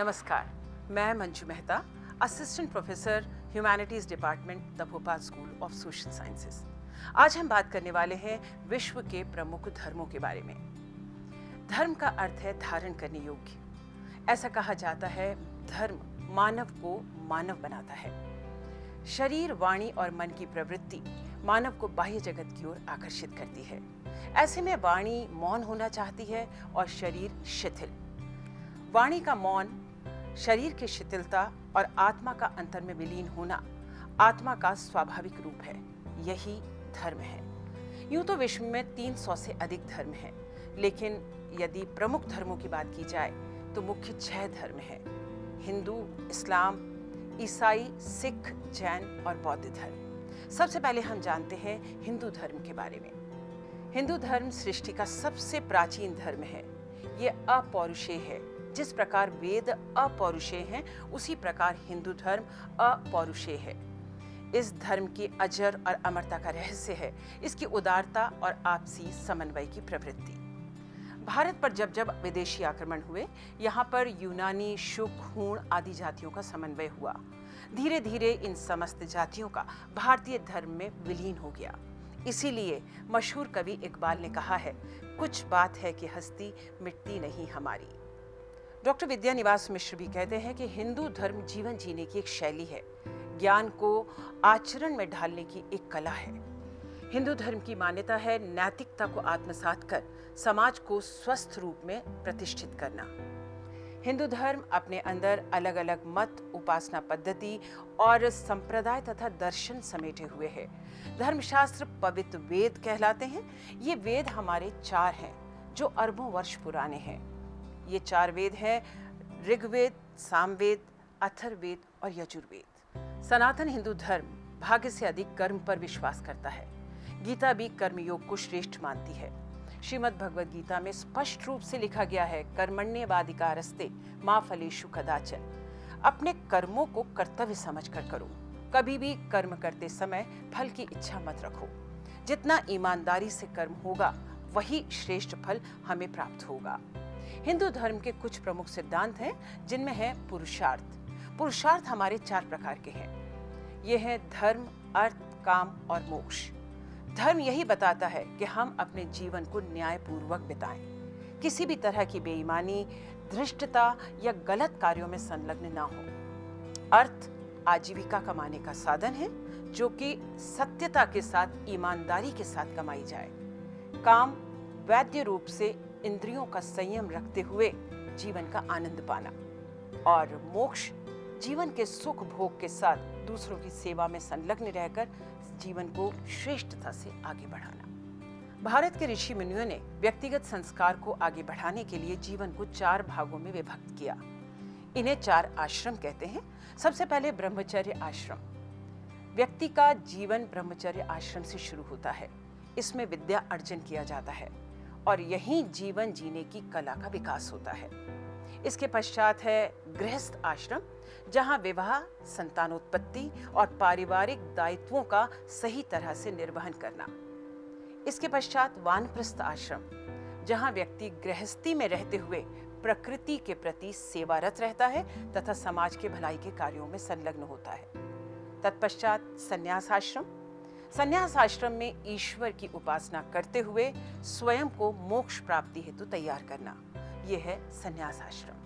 नमस्कार, मैं Manju Mehta, assistant professor humanities department the Bhopal school of social sciences. आज हम बात करने वाले हैं विश्व के प्रमुख धर्मों के बारे में। धर्म का अर्थ है धारण करने योग्य। ऐसा कहा जाता है धर्म मानव को मानव बनाता है। शरीर, वाणी और मन की प्रवृत्ति मानव को बाह्य जगत की ओर आकर्षित करती है। ऐसे में वाणी मौन होना चाहती है और शरीर शिथिल। वाणी का मौन शरीर की शिथिलता और आत्मा का अंतर में विलीन होना आत्मा का स्वाभाविक रूप है। यही धर्म है। यूं तो विश्व में 300 से अधिक धर्म हैं, लेकिन यदि प्रमुख धर्मों की बात की जाए तो मुख्य 6 धर्म हैं: हिंदू, इस्लाम, ईसाई, सिख, जैन और बौद्ध धर्म। सबसे पहले हम जानते हैं हिंदू धर्म के बारे में। हिंदू धर्म सृष्टि का सबसे प्राचीन धर्म है। ये अपौरुषेय है। जिस प्रकार वेद अपौरुषेय हैं, उसी प्रकार हिंदू धर्म अपौरुषेय है। इस धर्म की अजर और अमरता का रहस्य है इसकी उदारता और आपसी समन्वय की प्रवृत्ति। भारत पर जब जब विदेशी आक्रमण हुए, यहाँ पर यूनानी, शुक, हूण आदि जातियों का समन्वय हुआ। धीरे धीरे इन समस्त जातियों का भारतीय धर्म में विलीन हो गया। इसीलिए मशहूर कवि इकबाल ने कहा है, कुछ बात है कि हस्ती मिटती नहीं हमारी। डॉक्टर विद्यानिवास मिश्र भी कहते हैं कि हिंदू धर्म जीवन जीने की एक शैली है, ज्ञान को आचरण में ढालने की एक कला है। हिंदू धर्म की मान्यता है नैतिकता को आत्मसात कर समाज को स्वस्थ रूप में प्रतिष्ठित करना। हिंदू धर्म अपने अंदर अलग अलग मत, उपासना पद्धति और संप्रदाय तथा दर्शन समेटे हुए है। धर्मशास्त्र पवित्र वेद कहलाते हैं। ये वेद हमारे 4 हैं जो अरबों वर्ष पुराने हैं। ये 4 वेद हैं: ऋग्वेद, सामवेद, अथर्ववेद और यजुर्वेद। सनातन हिंदू धर्म भाग्य से अधिक कर्म पर विश्वास करता है। गीता भी कर्मयोग को श्रेष्ठ मानती है। श्रीमद् भगवद गीता में स्पष्ट रूप से लिखा गया है, कर्मण्येवाधिकारस्ते मा फलेषु कदाचन। अपने कर्मों को कर्तव्य समझकर करो। कभी भी कर्म करते समय फल की इच्छा मत रखो। जितना ईमानदारी से कर्म होगा, वही श्रेष्ठ फल हमें प्राप्त होगा। हिंदू धर्म के कुछ प्रमुख सिद्धांत हैं, जिनमें है पुरुषार्थ। पुरुषार्थ हमारे 4 प्रकार के हैं। ये है धर्म, अर्थ, काम और मोक्ष। धर्म यही बताता है कि हम अपने जीवन को न्यायपूर्वक बिताएं, किसी भी तरह की बेईमानी, धृष्टता या गलत कार्यों में संलग्न ना हो। अर्थ आजीविका कमाने का साधन है, जो कि सत्यता के साथ, ईमानदारी के साथ कमाई जाए। काम वैद्य रूप से इंद्रियों का संयम रखते हुए जीवन का आनंद पाना। और मोक्ष जीवन के सुख भोग के साथ दूसरों की सेवा में संलग्न रहकर जीवन को श्रेष्ठता से आगे बढ़ाना। भारत के ऋषि मुनियों ने व्यक्तिगत संस्कार को आगे बढ़ाने के लिए जीवन को 4 भागों में विभक्त किया। इन्हें 4 आश्रम कहते हैं। सबसे पहले ब्रह्मचर्य आश्रम। व्यक्ति का जीवन ब्रह्मचर्य आश्रम से शुरू होता है। इसमें विद्या अर्जन किया जाता है और यहीं जीवन जीने की कला का विकास होता है। इसके पश्चात है गृहस्थ आश्रम, जहां विवाह, संतानोत्पत्ति और पारिवारिक दायित्वों का सही तरह से निर्वहन करना। इसके पश्चात वानप्रस्थ आश्रम, जहां व्यक्ति गृहस्थी में रहते हुए प्रकृति के प्रति सेवारत रहता है तथा समाज के भलाई के कार्यों में संलग्न होता है। तत्पश्चात संन्यास आश्रम। संन्यास आश्रम में ईश्वर की उपासना करते हुए स्वयं को मोक्ष प्राप्ति हेतु तैयार करना। यह है संन्यास आश्रम।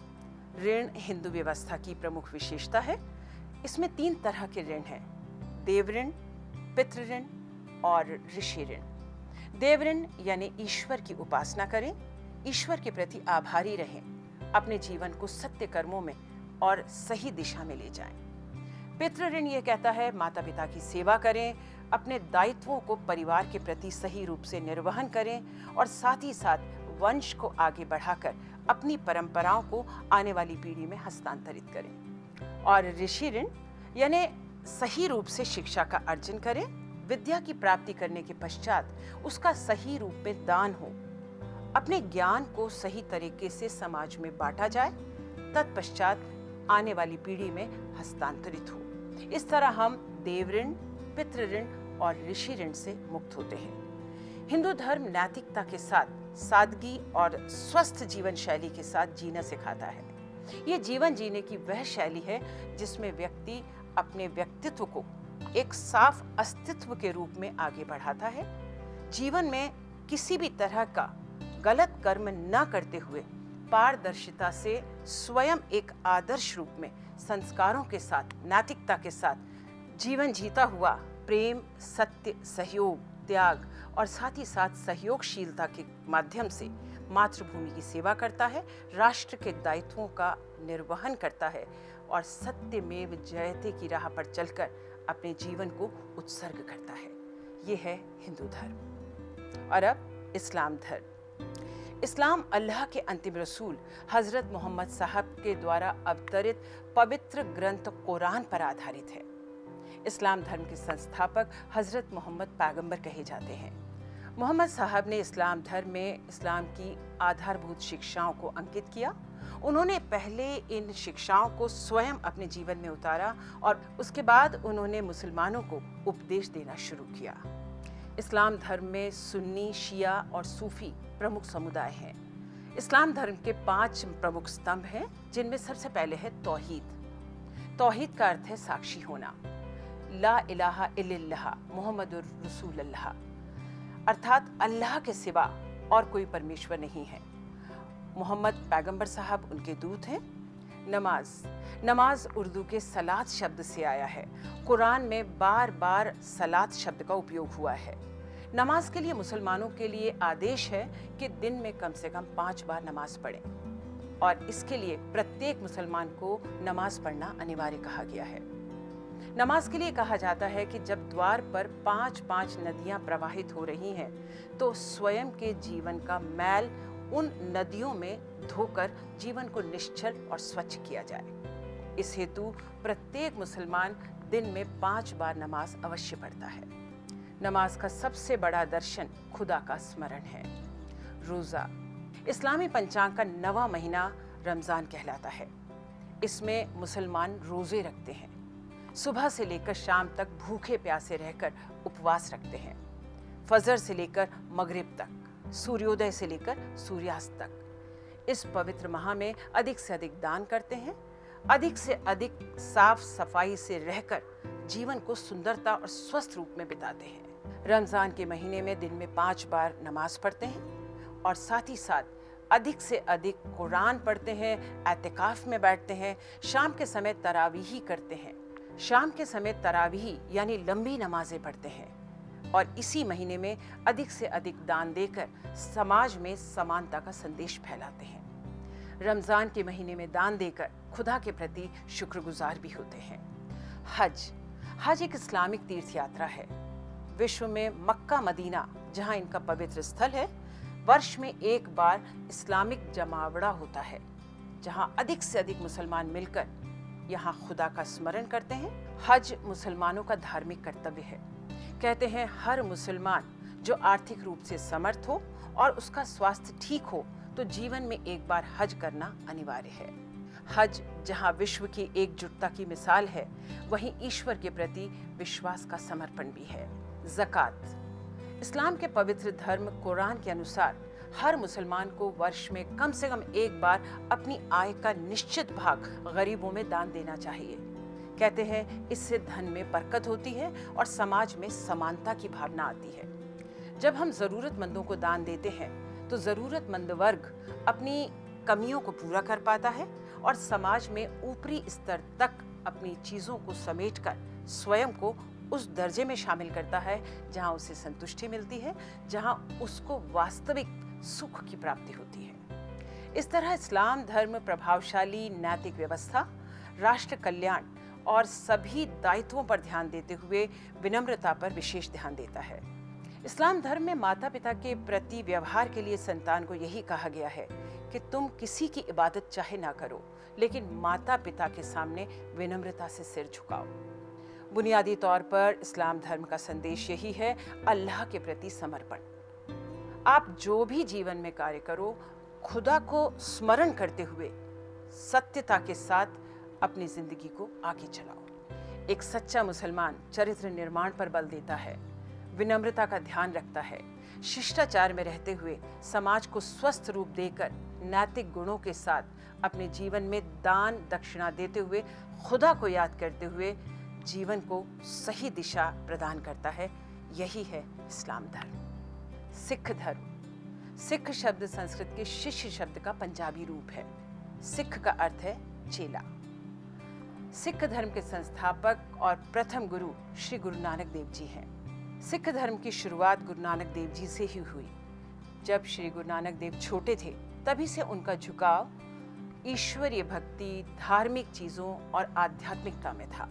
ऋण हिंदू व्यवस्था की प्रमुख विशेषता है। इसमें 3 तरह के ऋण हैं: देव ऋण, पितृ ऋण और ऋषि ऋण। देव ऋण यानी ईश्वर की उपासना करें, ईश्वर के प्रति आभारी रहें, अपने जीवन को सत्य कर्मों में और सही दिशा में ले जाएं। पितृ ऋण यह कहता है माता पिता की सेवा करें, अपने दायित्वों को परिवार के प्रति सही रूप से निर्वहन करें और साथ ही साथ वंश को आगे बढ़ाकर अपनी परंपराओं को आने वाली पीढ़ी में हस्तांतरित करें। और ऋषि ऋण यानी सही रूप से शिक्षा का अर्जन करें, विद्या की प्राप्ति करने के पश्चात उसका सही रूप में दान हो, अपने ज्ञान को सही तरीके से समाज में बांटा जाए, तत्पश्चात आने वाली पीढ़ी में हस्तांतरित हो। इस तरह हम देव ऋण, पितृ ऋण और ऋषि ऋण से मुक्त होते हैं। हिंदू धर्म नैतिकता के साथ सादगी और स्वस्थ जीवन शैली के साथ जीना सिखाता है। ये जीवन जीने की वह शैली है जिसमें व्यक्ति अपने व्यक्तित्व को एक साफ अस्तित्व के रूप में आगे बढ़ाता है, जीवन में किसी भी तरह का गलत कर्म न करते हुए पारदर्शिता से स्वयं एक आदर्श रूप में संस्कारों के साथ, नैतिकता के साथ जीवन जीता हुआ प्रेम, सत्य, सहयोग, त्याग और साथ ही साथ सहयोगशीलता के माध्यम से मातृभूमि की सेवा करता है, राष्ट्र के दायित्वों का निर्वहन करता है और सत्यमेव जयते की राह पर चलकर अपने जीवन को उत्सर्ग करता है। ये है हिंदू धर्म। और अब इस्लाम धर्म। इस्लाम अल्लाह के अंतिम रसूल हजरत मोहम्मद साहब के द्वारा अवतरित पवित्र ग्रंथ कुरान पर आधारित है। इस्लाम धर्म के संस्थापक हजरत मोहम्मद पैगंबर कहे जाते हैं। मोहम्मद साहब ने इस्लाम धर्म में इस्लाम की आधारभूत शिक्षाओं को अंकित किया। उन्होंने पहले इन शिक्षाओं को स्वयं अपने जीवन में उतारा और उसके बाद उन्होंने मुसलमानों को उपदेश देना शुरू किया। इस्लाम धर्म में सुन्नी, शिया और सूफी प्रमुख समुदाय हैं। इस्लाम धर्म के 5 प्रमुख स्तंभ हैं, जिनमें सबसे पहले है तौहीद। तौहीद का अर्थ है साक्षी होना, ला इलाहा इल्लल्लाह मुहम्मदुर रसूलुल्लाह, अर्थात अल्लाह के सिवा और कोई परमेश्वर नहीं है। मोहम्मद पैगंबर साहब उनके दूत हैं। नमाज। नमाज उर्दू के सलात शब्द से आया है। कुरान में बार बार सलात शब्द का उपयोग हुआ है। नमाज के लिए मुसलमानों के लिए आदेश है कि दिन में कम से कम 5 बार नमाज पढ़ें और इसके लिए प्रत्येक मुसलमान को नमाज पढ़ना अनिवार्य कहा गया है। नमाज के लिए कहा जाता है कि जब द्वार पर 5-5 नदियां प्रवाहित हो रही हैं तो स्वयं के जीवन का मैल उन नदियों में धोकर जीवन को निश्चल और स्वच्छ किया जाए। इस हेतु प्रत्येक मुसलमान दिन में 5 बार नमाज अवश्य पढ़ता है। नमाज का सबसे बड़ा दर्शन खुदा का स्मरण है। रोजा। इस्लामी पंचांग का 9वां महीना रमजान कहलाता है। इसमें मुसलमान रोजे रखते हैं। सुबह से लेकर शाम तक भूखे प्यासे रहकर उपवास रखते हैं। फजर से लेकर मगरिब तक, सूर्योदय से लेकर सूर्यास्त तक। इस पवित्र माह में अधिक से अधिक दान करते हैं, अधिक से अधिक साफ सफाई से रहकर जीवन को सुंदरता और स्वस्थ रूप में बिताते हैं। रमजान के महीने में दिन में 5 बार नमाज पढ़ते हैं और साथ ही साथ अधिक से अधिक कुरान पढ़ते हैं, एतिकाफ में बैठते हैं, शाम के समय तरावीही करते हैं। शाम के समय तरावीही यानी लंबी नमाजें पढ़ते हैं और इसी महीने में अधिक से अधिक दान देकर समाज में समानता का संदेश फैलाते हैं। रमजान के महीने में दान देकर खुदा के प्रति शुक्रगुजार भी होते हैं। हज। हज एक इस्लामिक तीर्थ यात्रा है। विश्व में मक्का, मदीना जहां इनका पवित्र स्थल है, वर्ष में एक बार इस्लामिक जमावड़ा होता है जहां अधिक से अधिक मुसलमान मिलकर यहाँ खुदा का स्मरण करते हैं। हज मुसलमानों का धार्मिक कर्तव्य है। कहते हैं हर मुसलमान जो आर्थिक रूप से समर्थ हो और उसका स्वास्थ्य ठीक हो तो जीवन में एक बार हज करना अनिवार्य है। हज जहाँ विश्व की एकजुटता की मिसाल है, वहीं ईश्वर के प्रति विश्वास का समर्पण भी है। ज़कात। इस्लाम के पवित्र धर्म कुरान के अनुसार हर मुसलमान को वर्ष में कम से कम एक बार अपनी आय का निश्चित भाग गरीबों में दान देना चाहिए। कहते हैं इससे धन में बरकत होती है और समाज में समानता की भावना आती है। जब हम जरूरतमंदों को दान देते हैं तो जरूरतमंद वर्ग अपनी कमियों को पूरा कर पाता है और समाज में ऊपरी स्तर तक अपनी चीजों को समेटकर स्वयं को उस दर्जे में शामिल करता है जहां उसे संतुष्टि मिलती है, जहां उसको वास्तविक सुख की प्राप्ति होती है। इस तरह इस्लाम धर्म प्रभावशाली नैतिक व्यवस्था, राष्ट्र कल्याण और सभी दायित्वों पर ध्यान देते हुए विनम्रता पर विशेष ध्यान देता है। इस्लाम धर्म में माता पिता के प्रति व्यवहार के लिए संतान को यही कहा गया है कि तुम किसी की इबादत चाहे ना करो, लेकिन माता पिता के सामने विनम्रता से सिर झुकाओ। बुनियादी तौर पर इस्लाम धर्म का संदेश यही है, अल्लाह के प्रति समर्पण। आप जो भी जीवन में कार्य करो, खुदा को स्मरण करते हुए सत्यता के साथ अपनी जिंदगी को आगे चलाओ। एक सच्चा मुसलमान चरित्र निर्माण पर बल देता है, विनम्रता का ध्यान रखता है, शिष्टाचार में रहते हुए समाज को स्वस्थ रूप देकर नैतिक गुणों के साथ अपने जीवन में दान दक्षिणा देते हुए खुदा को याद करते हुए जीवन को सही दिशा प्रदान करता है। यही है इस्लाम धर्म। सिख धर्म। सिख शब्द संस्कृत के शिष्य शब्द का पंजाबी रूप है। सिख का अर्थ है चेला। सिख धर्म के संस्थापक और प्रथम गुरु श्री गुरु नानक देव जी हैं। सिख धर्म की शुरुआत गुरु नानक देव जी से ही हुई। जब श्री गुरु नानक देव छोटे थे तभी से उनका झुकाव ईश्वरीय भक्ति, धार्मिक चीजों और आध्यात्मिकता में था।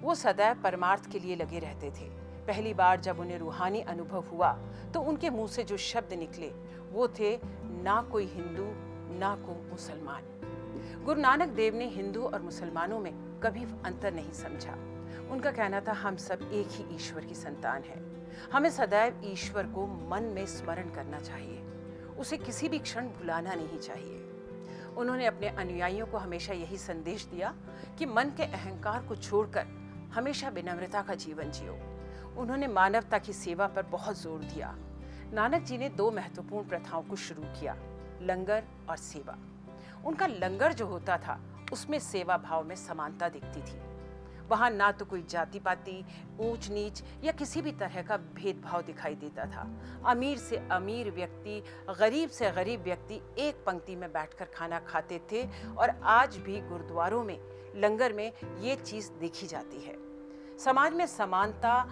वो सदैव परमार्थ के लिए लगे रहते थे। पहली बार जब उन्हें रूहानी अनुभव हुआ तो उनके मुंह से जो शब्द निकले वो थे, ना कोई हिंदू ना कोई मुसलमान। गुरु नानक देव ने हिंदू और मुसलमानों में कभी अंतर नहीं समझा। उनका कहना था, हम सब एक ही ईश्वर की संतान हैं। हमें सदैव ईश्वर को मन में स्मरण करना चाहिए, उसे किसी भी क्षण भुलाना नहीं चाहिए। उन्होंने अपने अनुयायियों को हमेशा यही संदेश दिया कि मन के अहंकार को छोड़कर हमेशा विनम्रता का जीवन जियो। उन्होंने मानवता की सेवा पर बहुत जोर दिया। नानक जी ने 2 महत्वपूर्ण प्रथाओं को शुरू किया, लंगर और सेवा। उनका लंगर जो होता था उसमें सेवा भाव में समानता दिखती थी। वहां ना तो कोई जाति पाति, ऊंच नीच या किसी भी तरह का भेदभाव दिखाई देता था। अमीर से अमीर व्यक्ति, गरीब से गरीब व्यक्ति एक पंक्ति में बैठकर खाना खाते थे और आज भी गुरुद्वारों में लंगर में ये चीज देखी जाती है। समाज में समानता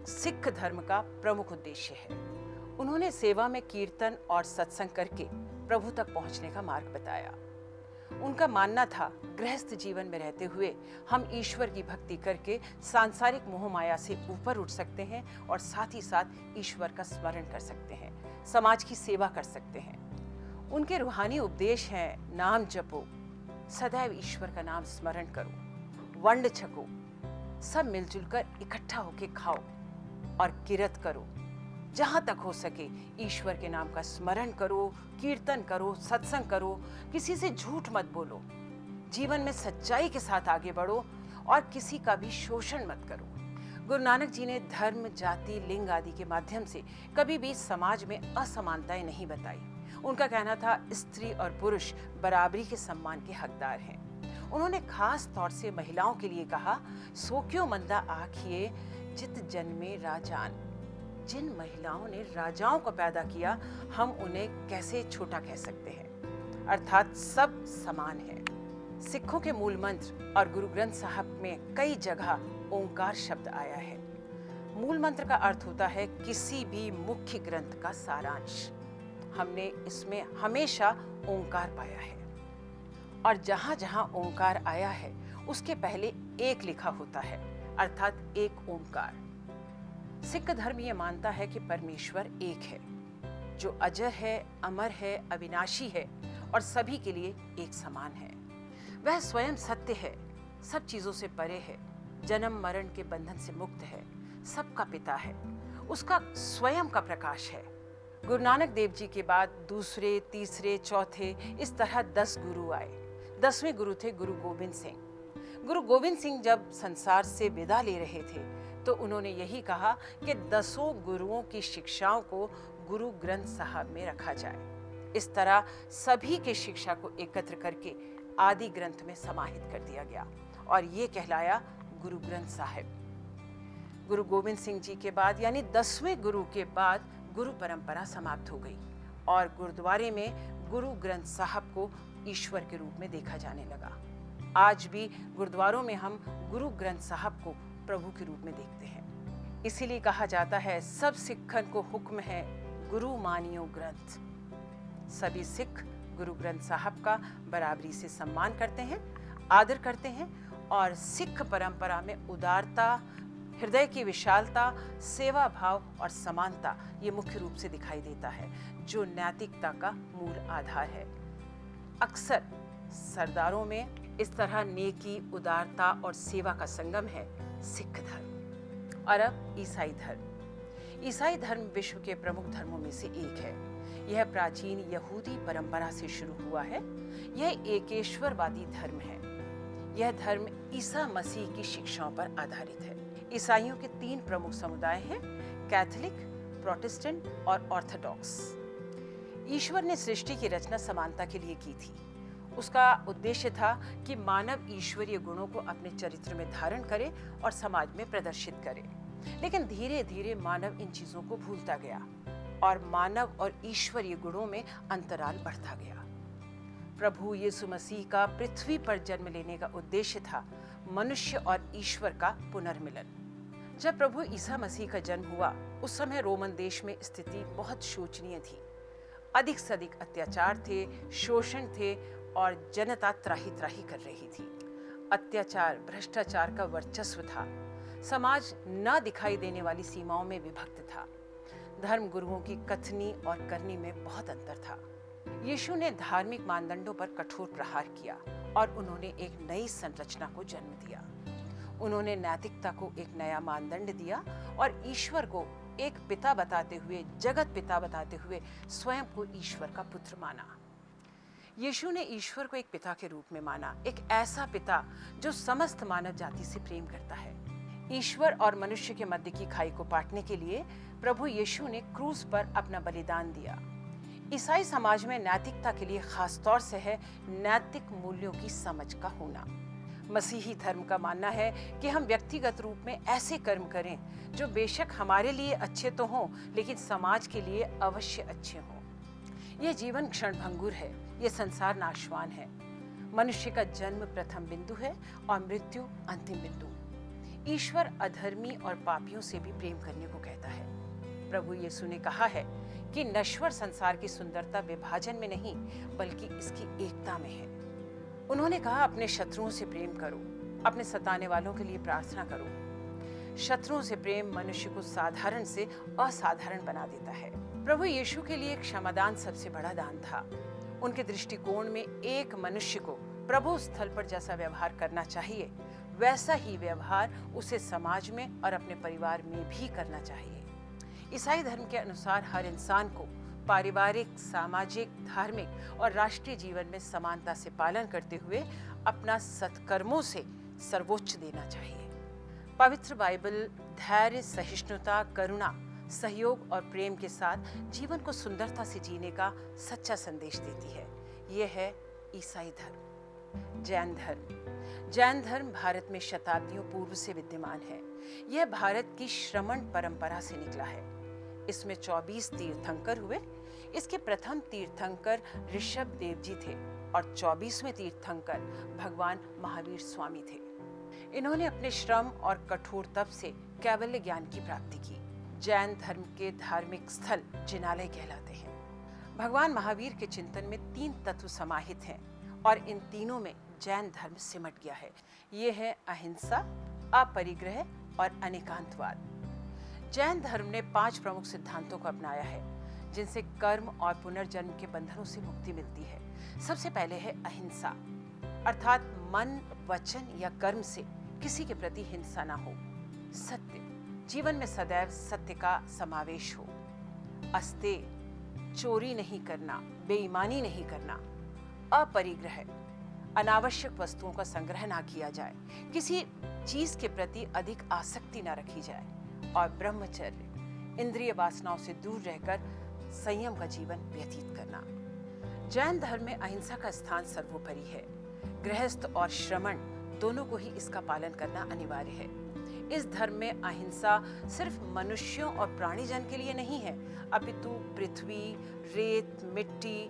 सिख धर्म का प्रमुख उद्देश्य है। उन्होंने सेवा में कीर्तन और सत्संग करके प्रभु तक पहुंचने का मार्ग बताया। उनका मानना था, गृहस्थ जीवन में रहते हुए हम ईश्वर की भक्ति करके सांसारिक मोह माया से ऊपर उठ सकते हैं और साथ ही साथ ईश्वर का स्मरण कर सकते हैं, समाज की सेवा कर सकते हैं। उनके रूहानी उपदेश हैं, नाम जपो, सदैव ईश्वर का नाम स्मरण करो, वंड छको, सब मिलजुल कर इकट्ठा होके खाओ और किरत करो। जहां तक हो सके ईश्वर के नाम का स्मरण करो, कीर्तन करो, सत्संग करो, किसी से झूठ मत बोलो, जीवन में सच्चाई के साथ आगे बढ़ो और किसी का भी शोषण मत करो। गुरु नानक जी ने धर्म, जाति, लिंग आदि के माध्यम से कभी भी समाज में असमानताएं नहीं बताई। उनका कहना था, स्त्री और पुरुष बराबरी के सम्मान के हकदार हैं। उन्होंने खास तौर से महिलाओं के लिए कहा, सो क्यों मंदा आखिए जित जन्मे राजान। जिन महिलाओं ने राजाओं को पैदा किया, हम उन्हें कैसे छोटा कह सकते हैं। अर्थात सब समान हैं। सिखों के मूल मंत्र और गुरु ग्रंथ साहब में कई जगह ओंकार शब्द आया है। मूल मंत्र का अर्थ होता है किसी भी मुख्य ग्रंथ का सारांश। हमने इसमें हमेशा ओंकार पाया है और जहां जहां ओंकार आया है उसके पहले एक लिखा होता है, अर्थात एक ओंकार। सिख धर्म ये मानता है कि परमेश्वर एक है, जो अजर है, अमर है, अविनाशी है और सभी के लिए एक समान है। वह स्वयं सत्य है, सब चीजों से परे है, जन्म मरण के बंधन से मुक्त है, सबका पिता है, उसका स्वयं का प्रकाश है। गुरु नानक देव जी के बाद दूसरे, तीसरे, चौथे इस तरह 10 गुरु आए। 10वें गुरु थे गुरु गोविंद सिंह। गुरु गोविंद सिंह जब संसार से विदा ले रहे थे तो उन्होंने यही कहा कि 10 गुरुओं की शिक्षाओं को गुरु ग्रंथ साहब में रखा जाए। इस तरह सभी की शिक्षा को एकत्र करके आदि ग्रंथ में समाहित कर दिया गया और ये कहलाया गुरु ग्रंथ साहब। गुरु गोविंद सिंह जी के बाद यानी 10वें गुरु के बाद गुरु परंपरा समाप्त हो गई और गुरुद्वारे में गुरु ग्रंथ साहब को ईश्वर के रूप में देखा जाने लगा। आज भी गुरुद्वारों में हम गुरु ग्रंथ साहब को प्रभु के रूप में देखते हैं। इसीलिए कहा जाता है, सब सिखन को हुक्म है गुरु मानियो ग्रंथ। सभी सिख गुरु ग्रंथ साहब का बराबरी से सम्मान करते हैं, आदर करते हैं और सिख परंपरा में उदारता, हृदय की विशालता, सेवा भाव और समानता ये मुख्य रूप से दिखाई देता है, जो नैतिकता का मूल आधार है। अक्सर सरदारों में इस तरह नेकी, उदारता और सेवा का संगम है सिख धर्म। और अब ईसाई धर्म। ईसाई धर्म विश्व के प्रमुख धर्मों में से एक है। यह प्राचीन यहूदी परंपरा से शुरू हुआ है। यह एकेश्वरवादी धर्म है। यह धर्म ईसा मसीह की शिक्षाओं पर आधारित है। ईसाइयों के 3 प्रमुख समुदाय हैं, कैथोलिक, प्रोटेस्टेंट और ऑर्थोडॉक्स। ईश्वर ने सृष्टि की रचना समानता के लिए की थी। उसका उद्देश्य था कि मानव ईश्वरीय गुणों को अपने चरित्र में धारण करे और समाज में प्रदर्शित करे। लेकिन धीरे धीरे मानव इन चीजों को भूलता गया और मानव और ईश्वरीय गुणों में अंतराल बढ़ता गया। प्रभु यीशु मसीह का पृथ्वी पर जन्म लेने का उद्देश्य था मनुष्य और ईश्वर का पुनर्मिलन। जब प्रभु ईसा मसीह का जन्म हुआ, उस समय रोमन देश में स्थिति बहुत शोचनीय थी। अधिक से अधिक अत्याचार थे, शोषण थे और जनता त्राही त्राही कर रही थी। अत्याचार, भ्रष्टाचार का वर्चस्व था। समाज न दिखाई देने वाली सीमाओं में विभक्त था। धर्म गुरुओं की कथनी और करनी में बहुत अंतर था। यीशु ने धार्मिक मानदंडों पर कठोर प्रहार किया और उन्होंने एक नई संरचना को जन्म दिया। उन्होंने नैतिकता को एक नया मानदंड दिया और ईश्वर को एक पिता बताते हुए, जगत पिता बताते हुए स्वयं को ईश्वर का पुत्र माना। यीशु ने ईश्वर को एक पिता के रूप में माना, एक ऐसा पिता जो समस्त मानव जाति से प्रेम करता है। ईश्वर और मनुष्य के मध्य की खाई को पाटने के लिए प्रभु यीशु ने क्रूस पर अपना बलिदान दिया। ईसाई समाज में नैतिकता के लिए खास तौर से है नैतिक मूल्यों की समझ का होना। मसीही धर्म का मानना है कि हम व्यक्तिगत रूप में ऐसे कर्म करें जो बेशक हमारे लिए अच्छे तो हों, लेकिन समाज के लिए अवश्य अच्छे हों। यह जीवन क्षणभंगुर है, यह संसार नाशवान है। मनुष्य का जन्म प्रथम बिंदु है और मृत्यु अंतिम बिंदु। ईश्वर अधर्मी और पापियों से भी प्रेम करने को कहता है। प्रभु यीशु ने कहा है कि नश्वर संसार की सुंदरता विभाजन में नहीं, बल्कि इसकी एकता में है। उन्होंने कहा, अपने शत्रुओं से प्रेम करो, अपने सताने वालों के लिए प्रार्थना करो। शत्रुओं से प्रेम मनुष्य को साधारण से असाधारण बना देता है। प्रभु यीशु के लिए क्षमादान सबसे बड़ा दान था। उनके दृष्टिकोण में एक मनुष्य को प्रभु स्थल पर जैसा व्यवहार करना चाहिए, वैसा ही व्यवहार उसे समाज में और अपने परिवार में भी करना चाहिए। ईसाई धर्म के अनुसार हर इंसान को पारिवारिक, सामाजिक, धार्मिक और राष्ट्रीय जीवन में समानता से पालन करते हुए अपना सत्कर्मों से सर्वोच्च देना चाहिए। पवित्र बाइबल धैर्य, सहिष्णुता, करुणा, सहयोग और प्रेम के साथ जीवन को सुंदरता से जीने का सच्चा संदेश देती है। यह है ईसाई धर्म। जैन धर्म भारत में शताब्दियों पूर्व से विद्यमान है। यह भारत की श्रमण परंपरा से निकला है। इसमें 24 तीर्थंकर हुए। इसके प्रथम तीर्थंकर ऋषभ देव जी थे और 24वें तीर्थंकर भगवान महावीर स्वामी थे। इन्होंने अपने श्रम और कठोर तप से कैवल्य ज्ञान की प्राप्ति की। जैन धर्म के धार्मिक स्थल जिनालय कहलाते हैं। भगवान महावीर के चिंतन में 3 तत्व समाहित हैं और इन तीनों में जैन धर्म सिमट गया है। ये है अहिंसा, अपरिग्रह और अनेकांतवाद। जैन धर्म ने 5 प्रमुख सिद्धांतों को अपनाया है, जिनसे कर्म और पुनर्जन्म के बंधनों से मुक्ति मिलती है। सबसे पहले है अहिंसा, अर्थात मन, वचन या कर्म से किसी के प्रति हिंसा ना हो। सत्य, जीवन में सदैव सत्य का समावेश हो। अस्तेय, चोरी नहीं करना, बेईमानी नहीं करना। अपरिग्रह, अनावश्यक वस्तुओं का संग्रह ना किया जाए, किसी चीज के प्रति अधिक आसक्ति ना रखी जाए। और ब्रह्मचर्य, इंद्रिय वासनाओं से दूर रहकर संयम का जीवन व्यतीत करना। जैन धर्म में अहिंसा का स्थान सर्वोपरि है। गृहस्थ और श्रमण दोनों को ही इसका पालन करना अनिवार्य है। इस धर्म में अहिंसा सिर्फ मनुष्यों और प्राणीजन के लिए नहीं है, अपितु पृथ्वी, रेत, मिट्टी,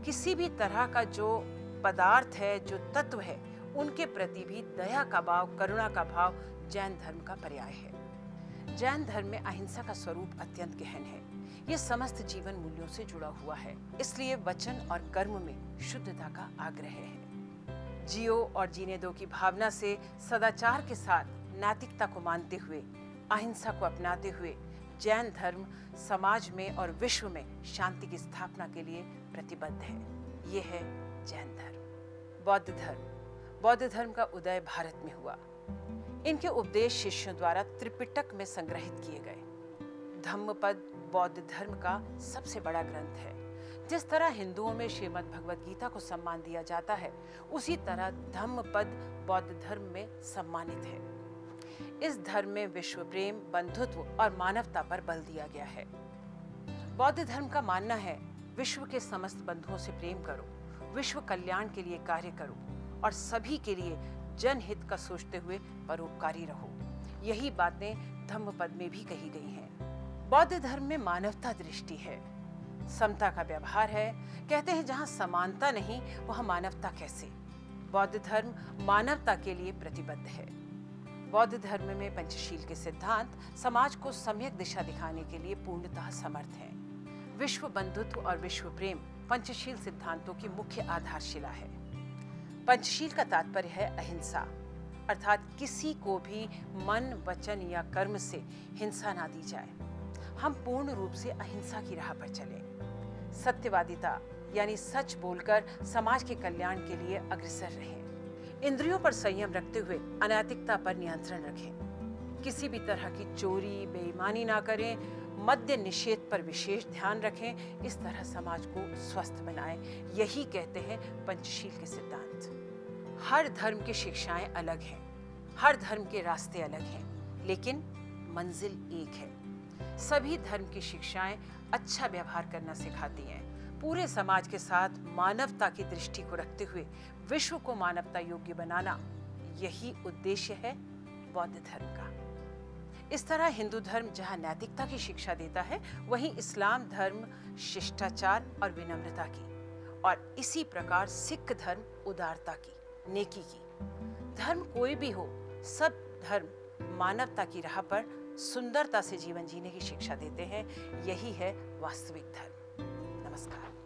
किसी भी तरह का जो पदार्थ है, जो तत्व है, उनके प्रति भी दया का भाव, करुणा का भाव जैन धर्म का पर्याय है। जैन धर्म में अहिंसा का स्वरूप अत्यंत गहन है। यह समस्त जीवन मूल्यों से जुड़ा हुआ है, इसलिए वचन और कर्म में शुद्धता का आग्रह है। जियो और जीने दो की भावना से सदाचार के साथ नैतिकता को मानते हुए, अहिंसा को अपनाते हुए जैन धर्म समाज में और विश्व में शांति की स्थापना के लिए प्रतिबद्ध है। ये है जैन धर्म। बौद्ध धर्म का उदय भारत में हुआ। इनके उपदेश शिष्यों द्वारा त्रिपिटक में संग्रहित किए गए। धम्मपद बौद्ध धर्म का सबसे बड़ा ग्रंथ है। जिस तरह हिंदुओं में श्रीमद् भगवद गीता को सम्मान दिया जाता है, उसी तरह धम्मपद बौद्ध धर्म में सम्मानित है। इस धर्म में विश्व प्रेम, बंधुत्व और मानवता पर बल दिया गया है। बौद्ध धर्म का मानना है विश्व के समस्त बंधुओं से प्रेम करो, विश्व कल्याण के लिए कार्य करो और सभी के लिए जनहित का सोचते हुए परोपकारी रहो। यही बातें धम्मपद में भी कही गई हैं। बौद्ध धर्म में मानवता दृष्टि है, समता का व्यवहार है। कहते हैं जहां समानता नहीं वहां मानवता कैसे। बौद्ध धर्म मानवता के लिए प्रतिबद्ध है। बौद्ध धर्म में पंचशील के सिद्धांत समाज को सम्यक दिशा दिखाने के लिए पूर्णतः समर्थ हैं। विश्व बंधुत्व और विश्व प्रेम पंचशील सिद्धांतों की मुख्य आधारशिला है। पंचशील का तात्पर्य है अहिंसा, अर्थात किसी को भी मन, वचन या कर्म से हिंसा ना दी जाए। हम पूर्ण रूप से अहिंसा की राह पर चलें। सत्यवादिता यानी सच बोलकर समाज के कल्याण के लिए अग्रसर रहें। इंद्रियों पर संयम रखते हुए अनैतिकता पर नियंत्रण रखें। किसी भी तरह की चोरी, बेईमानी ना करें। मद्य निषेध पर विशेष ध्यान रखें। इस तरह समाज को स्वस्थ बनाएं। यही कहते हैं पंचशील के सिद्धांत। हर धर्म की शिक्षाएं अलग हैं, हर धर्म के रास्ते अलग हैं, लेकिन मंजिल एक है। सभी धर्म की शिक्षाएं अच्छा व्यवहार करना सिखाती हैं। पूरे समाज के साथ मानवता की दृष्टि को रखते हुए विश्व को मानवता योग्य बनाना, यही उद्देश्य है बौद्ध धर्म का। इस तरह हिंदू धर्म जहां नैतिकता की शिक्षा देता है, वहीं इस्लाम धर्म शिष्टाचार और विनम्रता की, और इसी प्रकार सिख धर्म उदारता की, नेकी की। धर्म कोई भी हो, सब धर्म मानवता की राह पर सुंदरता से जीवन जीने की शिक्षा देते हैं। यही है वास्तविक धर्म। नमस्कार।